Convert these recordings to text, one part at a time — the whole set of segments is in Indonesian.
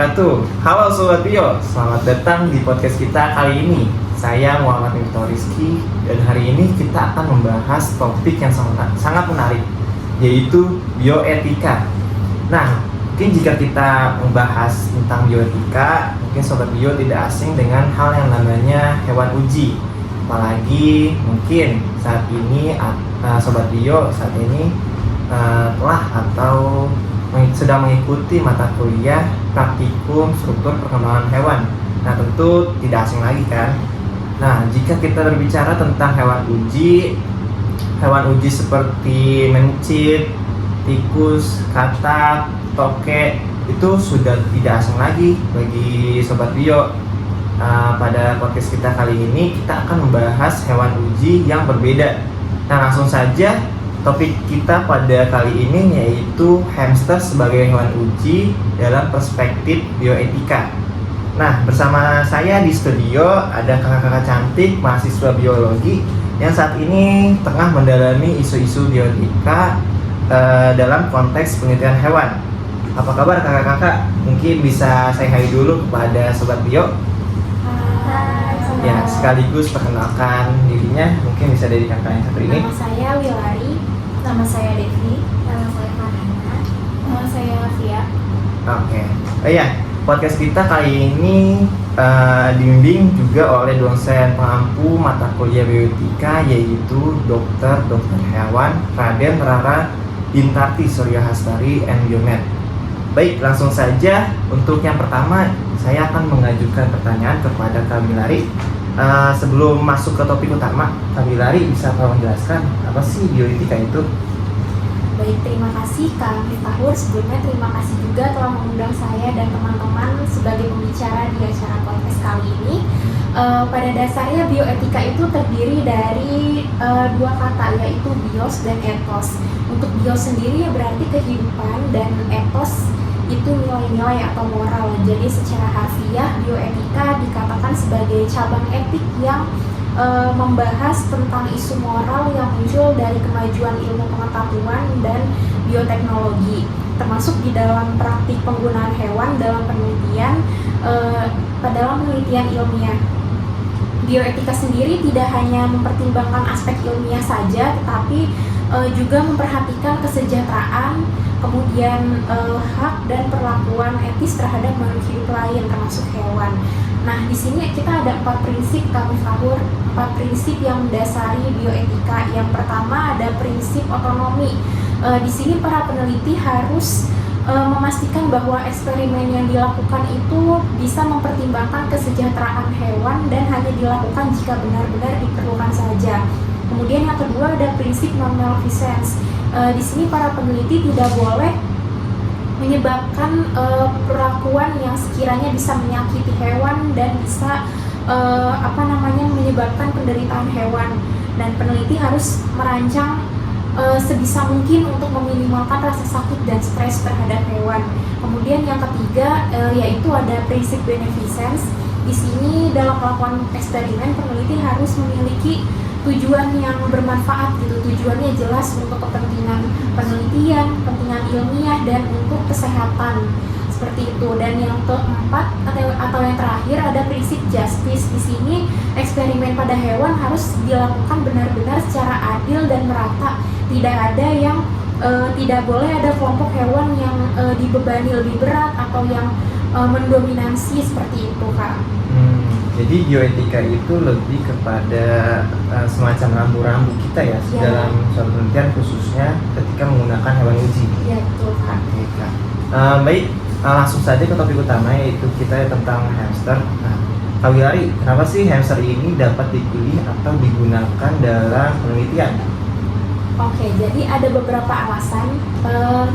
wabarakatuh. Halo Sobat Bio, selamat datang di podcast kita kali ini. Saya Muhammad Miftah Rizky dan hari ini kita akan membahas topik yang sangat menarik, yaitu bioetika. Nah, mungkin jika kita membahas tentang bioetika, mungkin Sobat Bio tidak asing dengan hal yang namanya hewan uji. Apalagi mungkin saat ini Sobat Bio saat ini telah atau sedang mengikuti mata kuliah praktikum struktur perkembangan hewan. Nah, tentu tidak asing lagi kan. Nah, jika kita berbicara tentang hewan uji seperti mencit, tikus, katak, tokek itu sudah tidak asing lagi bagi Sobat Bio. Pada podcast kita kali ini kita akan membahas hewan uji yang berbeda. Nah, langsung saja topik kita pada kali ini yaitu hamster sebagai hewan uji dalam perspektif bioetika. Nah, bersama saya di studio ada kakak-kakak cantik mahasiswa biologi yang saat ini tengah mendalami isu-isu bioetika dalam konteks penelitian hewan. Apa kabar kakak-kakak? Mungkin bisa saya hai dulu kepada Sobat Bio. Ya, sekaligus perkenalkan dirinya, mungkin bisa dari kakak yang satu ini. Nama saya Wilari. Nama saya Devi. Nama saya Farhana. Nama saya Fia. Oke. Podcast kita kali ini dibimbing juga oleh dosen pengampu mata kuliah bioetika yaitu Dr. Hewan Raden Rara Bintarti Surya Hastari MBiomed. Baik, langsung saja untuk yang pertama saya akan mengajukan pertanyaan kepada Kak Wilari. Sebelum masuk ke topik utama, Kak Wilari bisa tolong menjelaskan apa sih bioetika itu? Baik, terima kasih Kak Miftahur. Sebelumnya terima kasih juga telah mengundang saya dan teman-teman sebagai pembicara di acara podcast kali ini. Pada dasarnya bioetika itu terdiri dari dua kata, yaitu bios dan etos. Untuk bios sendiri ya berarti kehidupan, dan etos itu nilai-nilai atau moral. Jadi secara harfiah bioetika dikatakan sebagai cabang etik yang membahas tentang isu moral yang muncul dari kemajuan ilmu pengetahuan dan bioteknologi, termasuk di dalam praktik penggunaan hewan dalam penelitian ilmiah. Bioetika sendiri tidak hanya mempertimbangkan aspek ilmiah saja, tetapi juga memperhatikan kesejahteraan, kemudian hak dan perlakuan etis terhadap makhluk hidup lain termasuk hewan. Nah, di sini kita ada 4 prinsip kami sahur, 4 prinsip yang mendasari bioetika. Yang pertama ada prinsip otonomi. Di sini para peneliti harus memastikan bahwa eksperimen yang dilakukan itu bisa mempertimbangkan kesejahteraan hewan dan hanya dilakukan jika benar-benar diperlukan saja. Kemudian yang kedua ada prinsip non-maleficence. Di sini para peneliti tidak boleh menyebabkan perlakuan yang sekiranya bisa menyakiti hewan dan bisa menyebabkan penderitaan hewan, dan peneliti harus merancang sebisa mungkin untuk meminimalkan rasa sakit dan stres terhadap hewan. Kemudian yang ketiga yaitu ada prinsip beneficence. Di sini dalam melakukan eksperimen peneliti harus memiliki tujuan yang bermanfaat gitu. Tujuannya jelas untuk kepentingan penelitian, kepentingan ilmiah, dan untuk kesehatan seperti itu. Dan yang keempat atau yang terakhir ada prinsip justice. Di sini eksperimen pada hewan harus dilakukan benar-benar secara adil dan merata. Tidak ada yang tidak boleh ada kelompok hewan yang dibebani lebih berat atau yang mendominasi seperti itu, Kak. Jadi bioetika itu lebih kepada semacam rambu-rambu kita ya, dalam suatu penelitian khususnya ketika menggunakan hewan uji. Iya, betul, Kak. Baik, langsung saja ke topik utama yaitu kita tentang hamster. Nah, Kak Wilari, kenapa sih hamster ini dapat dipilih atau digunakan dalam penelitian? Oke, jadi ada beberapa alasan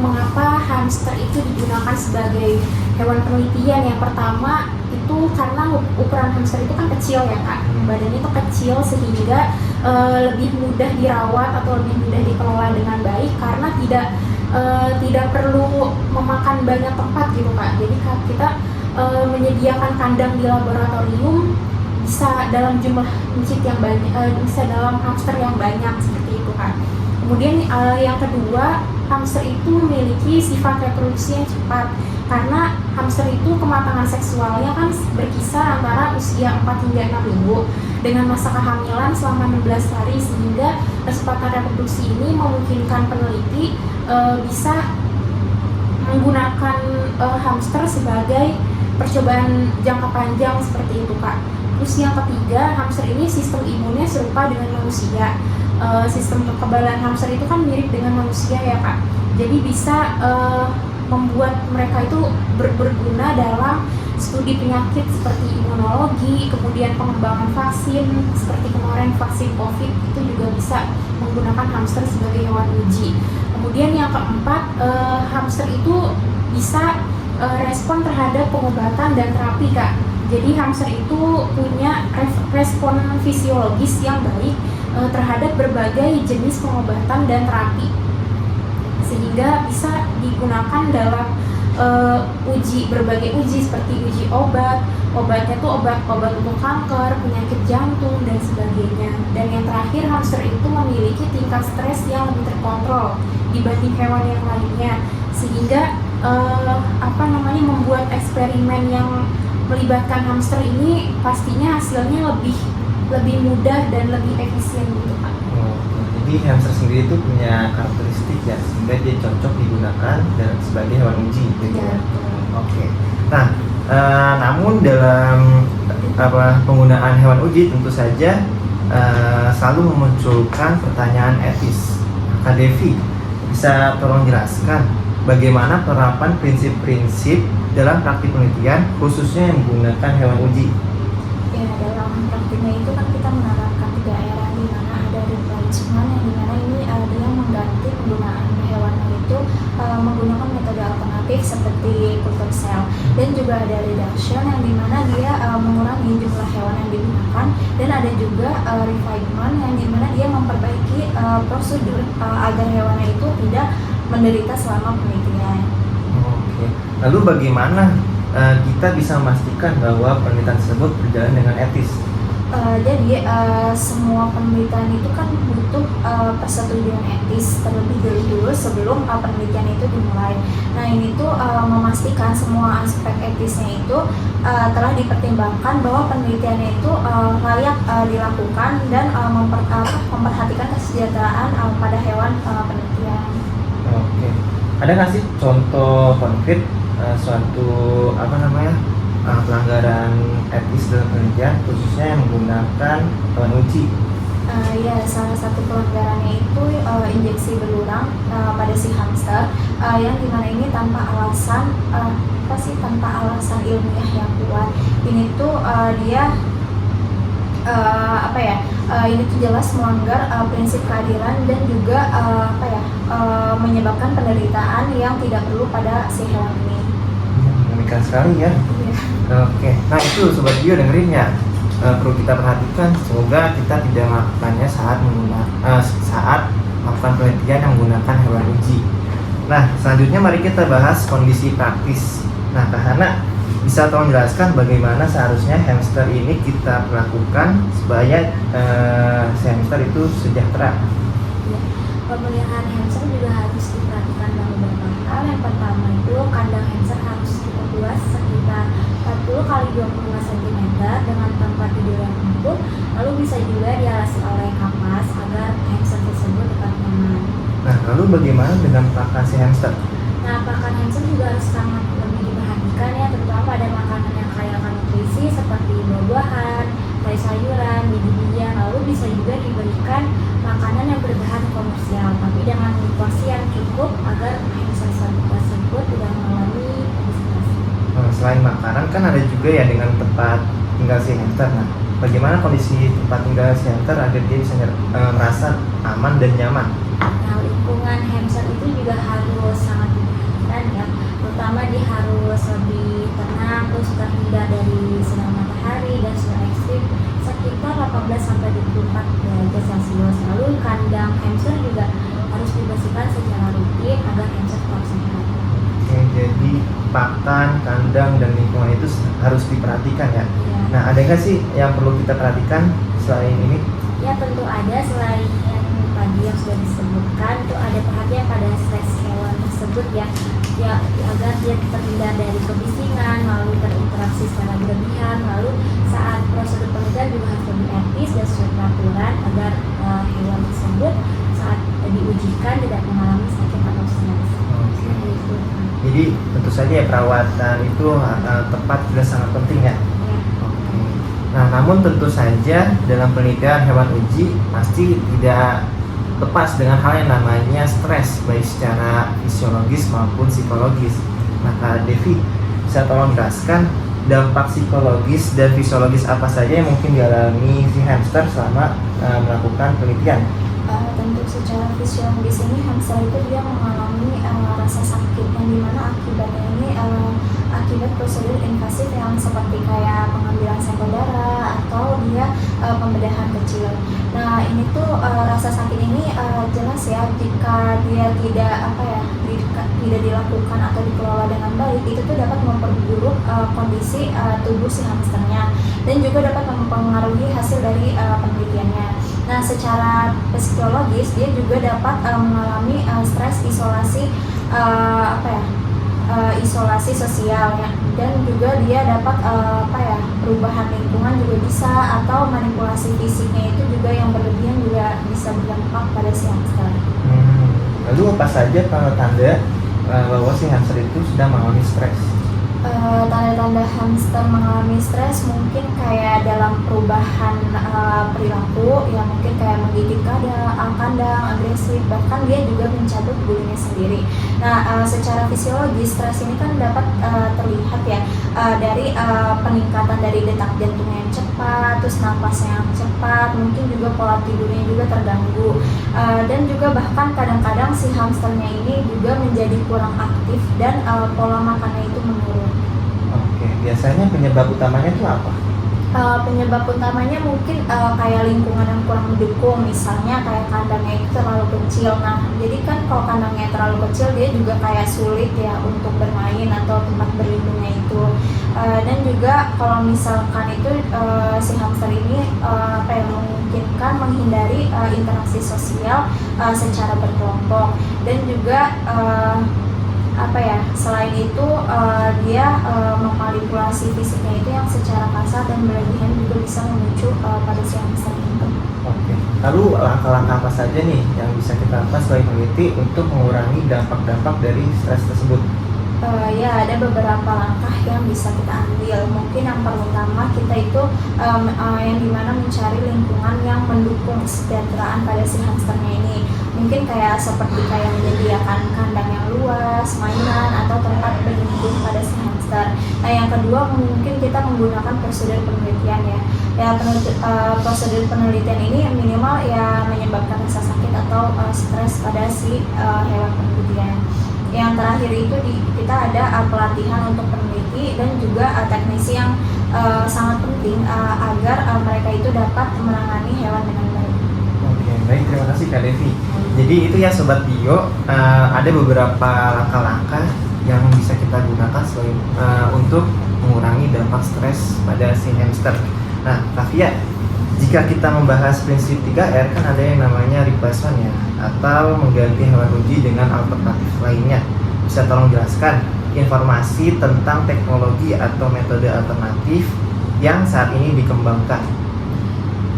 mengapa hamster itu digunakan sebagai hewan penelitian. Yang pertama itu karena ukuran hamster itu kan kecil ya Kak, badannya itu kecil sehingga lebih mudah dirawat atau lebih mudah dikelola dengan baik karena tidak perlu memakan banyak tempat gitu Kak. Jadi kita menyediakan kandang di laboratorium bisa dalam jumlah mencit yang banyak, bisa dalam hamster yang banyak seperti itu Kak. Kemudian yang kedua, hamster itu memiliki sifat reproduksi yang cepat karena hamster itu kematangan seksualnya kan berkisar antara usia 4 hingga 6 minggu dengan masa kehamilan selama 16 hari, sehingga kesempatan reproduksi ini memungkinkan peneliti bisa menggunakan hamster sebagai percobaan jangka panjang seperti itu, Kak. Terus yang ketiga, hamster ini sistem imunnya serupa dengan manusia. Sistem kekebalan hamster itu kan mirip dengan manusia ya, Kak. Jadi bisa membuat mereka itu berguna dalam studi penyakit seperti imunologi, kemudian pengembangan vaksin seperti kemarin vaksin COVID itu juga bisa menggunakan hamster sebagai hewan uji. Kemudian yang keempat, hamster itu bisa respon terhadap pengobatan dan terapi, Kak. Jadi hamster itu punya respon fisiologis yang baik terhadap berbagai jenis pengobatan dan terapi, sehingga bisa digunakan dalam berbagai uji seperti uji obatnya tuh obat untuk kanker, penyakit jantung dan sebagainya. Dan yang terakhir, hamster itu memiliki tingkat stres yang lebih terkontrol dibanding hewan yang lainnya, sehingga membuat eksperimen yang melibatkan hamster ini pastinya hasilnya lebih mudah dan lebih efisien gitu, Pak. Jadi hamster sendiri itu punya karakteristik ya, sehingga dia cocok digunakan dan sebagai hewan uji gitu ya. Oke. Nah, namun dalam penggunaan hewan uji tentu saja selalu memunculkan pertanyaan etis. Kak Devi, bisa tolong jelaskan bagaimana penerapan prinsip-prinsip dalam praktik penelitian khususnya yang menggunakan hewan uji? Ya, dalam praktiknya itu kan kita menerapkan 3 era di mana ada replacement, yang dimana ini dia mengganti penggunaan hewan itu menggunakan metode alternatif seperti kultur sel, dan juga ada reduction yang dimana dia mengurangi jumlah hewan yang digunakan, dan ada juga refinement yang dimana dia memperbaiki prosedur agar hewannya itu tidak menderita selama penelitian. Oke. Lalu bagaimana kita bisa memastikan bahwa penelitian tersebut berjalan dengan etis? Jadi semua penelitian itu kan butuh persetujuan etis terlebih dulu sebelum penelitian itu dimulai. Nah, ini tuh memastikan semua aspek etisnya itu telah dipertimbangkan bahwa penelitiannya itu layak dilakukan dan memperhatikan kesejahteraan pada hewan penelitian. Oke. Ada nggak sih contoh konkret suatu pelanggaran etis dalam penelitian khususnya yang menggunakan hewan uji? Ya, salah satu pelanggarannya itu injeksi berulang pada si hamster yang dimana ini tanpa alasan ilmiah yang kuat. Ini tuh dia ini tuh jelas melanggar prinsip keadilan dan juga menyebabkan penderitaan yang tidak perlu pada si hewan ini. Mengerikan sekali ya. Oke, nah itu Sobat Bio dengerin ya, perlu kita perhatikan. Semoga kita tidak melakukannya saat melakukan penelitian yang menggunakan hewan uji. Nah, selanjutnya mari kita bahas kondisi praktis. Nah, Kak Hana, bisa tolong jelaskan bagaimana seharusnya hamster ini kita perlakukan supaya si hamster itu sejahtera? Ya, pemeliharaan hamster juga harus diperhatikan dalam beberapa hal. Yang pertama itu kandang hamster harus diperluas sekitar 40 kali 25 cm dengan tempat tidur yang empuk, lalu bisa juga dialasi oleh kapas agar hamster tersebut tetap nyaman. Nah, lalu bagaimana dengan pakan si hamster? Nah, pakan hamster juga harus sangat lebih diperhatikan ya, terutama pada makanan yang kaya akan nutrisi seperti buah-buahan, sayur-sayuran, biji-bijian, lalu bisa juga diberikan makanan yang berbahan komersial, tapi dengan porsi yang cukup agar hamster tersebut tidak mengalami obesitas. Selain makanan kan ada juga ya dengan tempat tinggal si hamster. Nah, bagaimana kondisi tempat tinggal si hamster agar dia bisa merasa aman dan nyaman? Nah, lingkungan hamster itu juga harus sangat diperhatikan ya, terutama dia harus lebih tenang, terus terhindar dari sinar matahari dan suhu ekstrim sekitar 18-24 derajat Celcius. Lalu kandang hamster juga harus dibersihkan secara rutin agar hamster tetap sehat. Oke, jadi pakan, kandang, dan lingkungan itu harus diperhatikan ya. Nah, ada nggak sih yang perlu kita perhatikan selain ini? Ya, tentu ada. Selain yang tadi yang sudah disebutkan, itu ada perhatian pada stres hewan tersebut ya. ya agar dia terhindar dari kebisingan, lalu berinteraksi secara berlebihan, lalu saat prosedur penelitian juga harus lebih etis dan sesuai peraturan agar hewan tersebut saat diujikan tidak mengalami sakit atau stres. Oke. Seperti itu. Jadi tentu saja ya perawatan itu tepat juga sangat penting ya. Ya. Oke. Nah, namun tentu saja dalam penelitian hewan uji pasti tidak lepas dengan hal yang namanya stres, baik secara fisiologis maupun psikologis. Maka Devi bisa tolong jelaskan dampak psikologis dan fisiologis apa saja yang mungkin dialami si hamster selama melakukan penelitian? Tentu secara fisiologis ini hamster itu dia mengalami rasa sakit yang dimana akibatnya ini akibat prosedur invasif yang seperti kayak pengambilan sampel darah atau dia pembedahan kecil. Nah ini tuh rasa sakit ini jelas ya jika dia tidak dilakukan atau dikelola dengan baik itu tuh dapat memperburuk kondisi tubuh si hamsternya dan juga dapat mempengaruhi hasil dari penelitiannya. Nah, secara psikologis dia juga dapat mengalami stres, isolasi, isolasi sosial ya, dan juga dia dapat perubahan lingkungan juga bisa atau manipulasi fisiknya itu juga yang berlebihan juga bisa berdampak pada si hamster. Lalu apa saja tanda-tanda bahwa si hamster itu sedang mengalami stres? Tanda-tanda hamster mengalami stres mungkin kayak dalam perubahan perilaku ya, mungkin kayak menggigit kandang, agresif, bahkan dia juga mencabut bulunya sendiri. Nah, secara fisiologis stres ini kan dapat terlihat ya dari peningkatan dari detak jantungnya yang cepat, terus napasnya yang cepat, mungkin juga pola tidurnya juga terganggu, dan juga bahkan kadang-kadang si hamsternya ini juga menjadi kurang aktif dan pola makannya itu menurun. Oke, biasanya penyebab utamanya itu apa? Penyebab utamanya mungkin kayak lingkungan yang kurang mendukung, misalnya kayak kandangnya itu terlalu kecil. Nah, jadi kan kalau kandangnya terlalu kecil dia juga kayak sulit ya untuk bermain atau tempat berlindungnya itu. Dan juga kalau misalkan itu si hamster ini memungkinkan menghindari interaksi sosial secara berkelompok dan juga selain itu dia memanipulasi fisiknya itu yang secara kasar dan berlebihan juga bisa memicu pada si hamster itu. Oke. Lalu langkah-langkah apa saja nih yang bisa kita lakukan sebagai peneliti untuk mengurangi dampak-dampak dari stres tersebut? Ya ada beberapa langkah yang bisa kita ambil. Mungkin yang pertama kita itu yang dimana mencari lingkungan yang mendukung kesejahteraan pada si hamsternya ini. Mungkin kayak seperti menyediakan kandang yang luas, mainan atau tempat berlindung pada si hamster. Nah yang kedua mungkin kita menggunakan prosedur penelitian ya. Prosedur penelitian ini minimal ya menyebabkan rasa sakit atau stres pada si hewan penelitian. Yang terakhir itu kita ada pelatihan untuk peneliti dan juga teknisi yang sangat penting agar mereka itu dapat menangani hewan dengan baik. Oke, baik, terima kasih Kak Devi. Jadi itu ya Sobat Bio, ada beberapa langkah-langkah yang bisa kita gunakan untuk mengurangi dampak stres pada si hamster. Nah, Kavia, jika kita membahas prinsip 3R kan ada yang namanya replacement ya, atau mengganti hewan uji dengan alternatif lainnya. Bisa tolong jelaskan informasi tentang teknologi atau metode alternatif yang saat ini dikembangkan?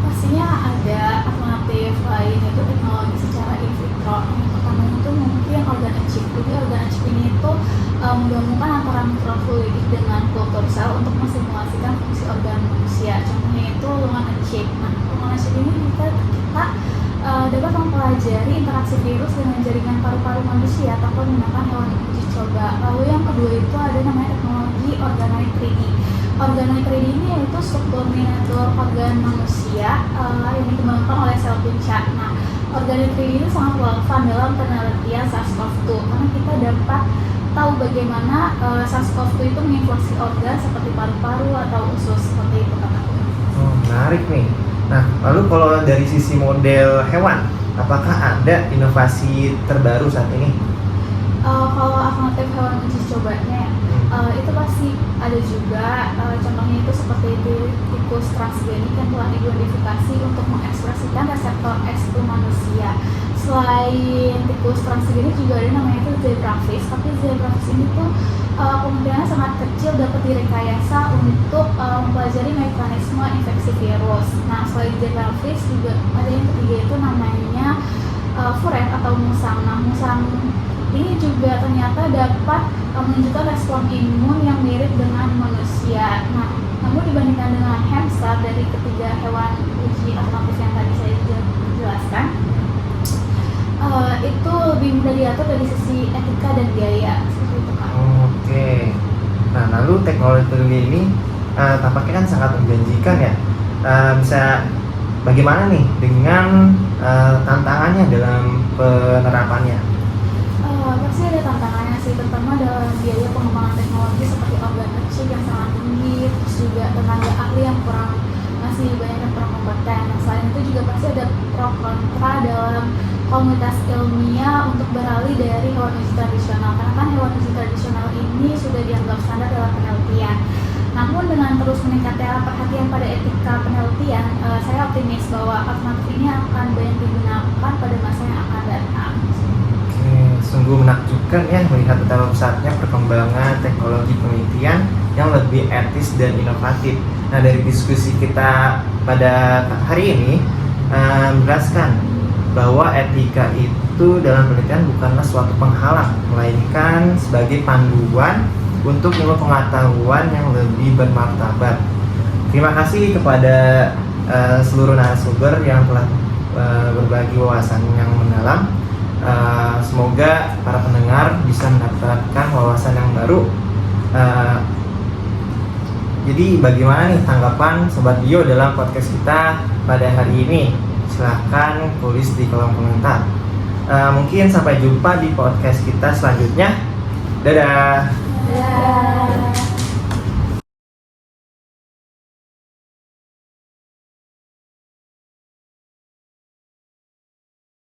Pastinya ada alternatif lain, yaitu teknologi secara in vitro. Yang pertama itu mungkin organ on chip. Jadi organ on chip ini itu menggabungkan antara mikrofluidik dengan kultur sel untuk mensimulasikan fungsi organ manusia. Contohnya itu lungan on chip. Nah, lungan on chip ini kita dapat mempelajari interaksi virus dengan jaringan paru-paru manusia tanpa menggunakan hewan uji coba. Lalu yang kedua itu ada namanya teknologi organoid 3D. Organoid 3D ini yaitu struktur miniatur organ manusia yang dikembangkan oleh sel punca. Nah, organoid 3D ini sangat relevan dalam penelitian SARS-CoV-2 karena kita dapat tahu bagaimana SARS-CoV-2 itu menginfeksi organ seperti paru-paru atau usus, seperti itu katakan. Oh, menarik nih. Nah, lalu kalau dari sisi model hewan, apakah ada inovasi terbaru saat ini? Kalau alternatif hewan uji cobanya itu pasti ada juga. Contohnya itu seperti tikus transgenik yang telah diidentifikasi untuk mengekspresikan reseptor X ke manusia. selain tikus transgenik juga ada namanya itu zebrafish, tapi zebrafish ini tuh kemungkinannya sangat kecil dapat direkayasa untuk mempelajari mekanisme infeksi virus. Nah, selain zebrafish juga ada yang ketiga itu namanya furet atau musang. Nah, musang ini juga ternyata dapat menunjukkan respon imun yang mirip dengan manusia. Nah, namun dibandingkan dengan hamster dari ketiga hewan uji alternatif yang tadi saya jelaskan, itu lebih mudah diatur dari sisi etika dan biaya seperti itu, Kak. Oke. Nah, lalu teknologi ini tampaknya kan sangat menjanjikan ya. Bisa bagaimana nih dengan tantangannya dalam penerapannya? Pasti ada tantangannya sih, terutama dalam biaya pengembangan teknologi seperti organ chip yang sangat tinggi, terus juga tenaga ahli yang masih banyak yang kurang kompeten. Nah, selain itu juga pasti ada pro kontra dalam komunitas ilmiah untuk beralih dari hewan uji tradisional, karena kan hewan uji tradisional ini sudah dianggap standar dalam penelitian. Namun dengan terus meningkatnya perhatian pada etika penelitian, saya optimis bahwa alternatif ini akan banyak digunakan pada masa yang akan datang. Sungguh menakjubkan ya melihat betapa pesatnya perkembangan teknologi penelitian yang lebih etis dan inovatif. Nah, dari diskusi kita pada hari ini menjelaskan bahwa etika itu dalam penelitian bukanlah suatu penghalang, melainkan sebagai panduan untuk ilmu pengetahuan yang lebih bermartabat. Terima kasih kepada seluruh narasumber yang telah berbagi wawasan yang mendalam. Semoga para pendengar bisa mendapatkan wawasan yang baru. Jadi bagaimana nih tanggapan Sobat Bio dalam podcast kita pada hari ini? Silahkan tulis di kolom komentar. Mungkin sampai jumpa di podcast kita selanjutnya. Dadah. Dadah.